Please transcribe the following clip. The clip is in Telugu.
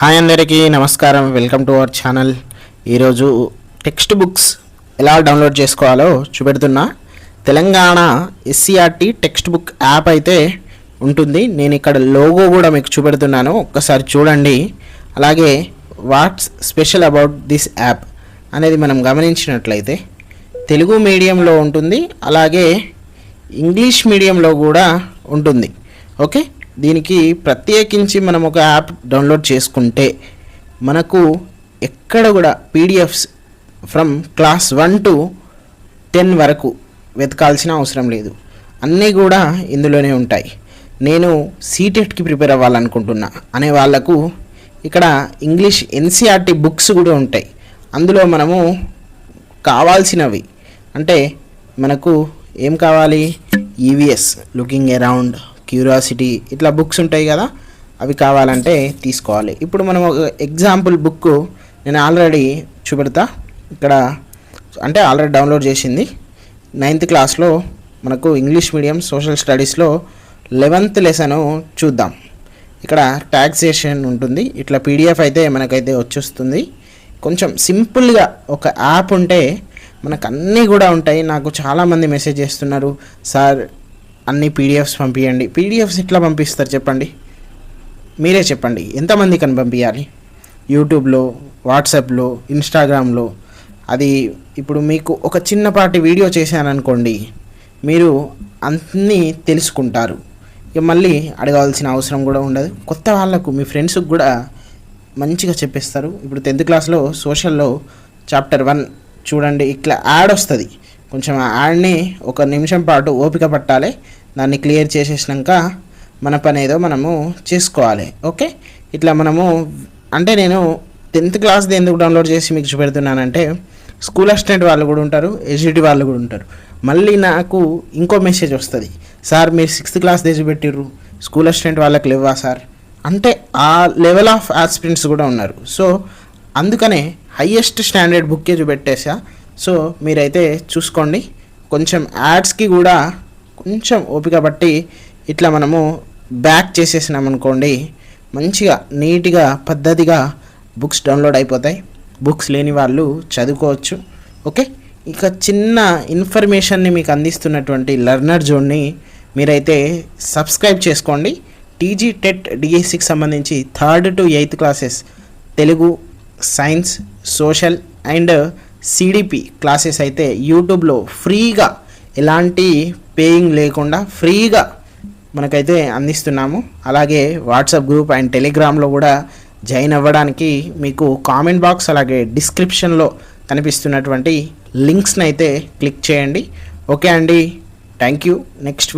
హాయ్ అందరికీ నమస్కారం. Welcome to our channel. ఈరోజు టెక్స్ట్ బుక్స్ ఎలా డౌన్లోడ్ చేసుకోవాలో చూపెడుతున్నా. Telangana SCERT text book app అయితే ఉంటుంది. నేను ఇక్కడ లోగో కూడా మీకు చూపెడుతున్నాను, ఒక్కసారి చూడండి. అలాగే what's special about this app అనేది మనం గమనించినట్లయితే తెలుగు మీడియంలో ఉంటుంది, అలాగే ఇంగ్లీష్ మీడియంలో కూడా ఉంటుంది. ఓకే, దీనికి ప్రత్యేకించి మనం ఒక యాప్ డౌన్లోడ్ చేసుకుంటే మనకు ఎక్కడ కూడా పీడిఎఫ్స్ ఫ్రమ్ క్లాస్ 1 to 10 వరకు వెతకాల్సిన అవసరం లేదు. అన్నీ కూడా ఇందులోనే ఉంటాయి. నేను సీటెట్కి ప్రిపేర్ అవ్వాలనుకుంటున్నా అనే వాళ్ళకు ఇక్కడ ఇంగ్లీష్ ఎన్సీఆర్టీ బుక్స్ కూడా ఉంటాయి. అందులో మనము కావాల్సినవి అంటే మనకు ఏం కావాలి, ఈవీఎస్, లుకింగ్ అరౌండ్, క్యూరియాసిటీ, ఇట్లా బుక్స్ ఉంటాయి కదా, అవి కావాలంటే తీసుకోవాలి. ఇప్పుడు మనం ఒక ఎగ్జాంపుల్ బుక్ నేను ఆల్రెడీ చూపెడతా. ఇక్కడ అంటే ఆల్రెడీ డౌన్లోడ్ చేసింది 9th క్లాస్లో మనకు ఇంగ్లీష్ మీడియం సోషల్ స్టడీస్లో 11th లెసన్ చూద్దాం. ఇక్కడ ట్యాక్సేషన్ ఉంటుంది. ఇట్లా పీడిఎఫ్ అయితే మనకైతే వచ్చేస్తుంది. కొంచెం సింపుల్గా ఒక యాప్ ఉంటే మనకు అన్నీ కూడా ఉంటాయి. నాకు చాలామంది మెసేజ్ చేస్తున్నారు, సార్ అన్ని పీడిఎఫ్స్ పంపించండి. పీడిఎఫ్స్ ఎట్లా పంపిస్తారు చెప్పండి, మీరే చెప్పండి. ఎంతమందికి అని పంపించాలి? యూట్యూబ్లో, వాట్సాప్లో, ఇన్స్టాగ్రామ్లో. అది ఇప్పుడు మీకు ఒక చిన్నపాటి వీడియో చేశాననుకోండి, మీరు అన్నీ తెలుసుకుంటారు. ఇక మళ్ళీ అడగాల్సిన అవసరం కూడా ఉండదు. కొత్త వాళ్ళకు, మీ ఫ్రెండ్స్కి కూడా మంచిగా చెప్పేస్తారు. ఇప్పుడు 10th క్లాస్లో సోషల్లో చాప్టర్ 1 చూడండి, ఇట్లా యాడ్ వస్తుంది. కొంచెం ఆ యాడ్ని 1 నిమిషం పాటు ఓపిక పట్టాలి. దాన్ని క్లియర్ చేసేసినాక మన పని ఏదో మనము చేసుకోవాలి. ఓకే, ఇట్లా మనము అంటే నేను 10th క్లాస్ది ఎందుకు డౌన్లోడ్ చేసి మీకు చూపెడుతున్నానంటే స్కూల్ అసిస్టెంట్ వాళ్ళు కూడా ఉంటారు, ఎస్జిటి వాళ్ళు కూడా ఉంటారు. మళ్ళీ నాకు ఇంకో మెసేజ్ వస్తుంది, సార్ మీరు 6th క్లాస్ తెచ్చిపెట్టిర్రు, స్కూల్ అసిస్టెంట్ వాళ్ళకి లేవా సార్ అంటే ఆ లెవెల్ ఆఫ్ ఆస్పిరెంట్స్ కూడా ఉన్నారు. సో అందుకనే హయ్యెస్ట్ స్టాండర్డ్ బుక్కే చూపెట్టేసా. సో మీరైతే చూసుకోండి. కొంచెం యాడ్స్కి కూడా కొంచెం ఓపిక పట్టి ఇట్లా మనము బ్యాక్ చేసేసినాం అనుకోండి, మంచిగా నీట్గా పద్ధతిగా బుక్స్ డౌన్లోడ్ అయిపోతాయి. బుక్స్ లేని వాళ్ళు చదువుకోవచ్చు. ఓకే, ఇక చిన్న ఇన్ఫర్మేషన్ని మీకు అందిస్తున్నటువంటి లెర్నర్ జోన్ని మీరైతే సబ్స్క్రైబ్ చేసుకోండి. టీజీ టెట్ డిఎస్సికి సంబంధించి 3rd to 8th classes Telugu, science, social and CDP classes అయితే యూట్యూబ్లో ఫ్రీగా, ఎలాంటి పేయింగ్ లేకుండా ఫ్రీగా మనకైతే అందిస్తున్నాము. అలాగే వాట్సాప్ గ్రూప్ అండ్ టెలిగ్రామ్లో కూడా జాయిన్ అవ్వడానికి మీకు కామెంట్ బాక్స్ అలాగే డిస్క్రిప్షన్లో కనిపిస్తున్నటువంటి లింక్స్ని అయితే క్లిక్ చేయండి. ఓకే అండి, థ్యాంక్ యూ. నెక్స్ట్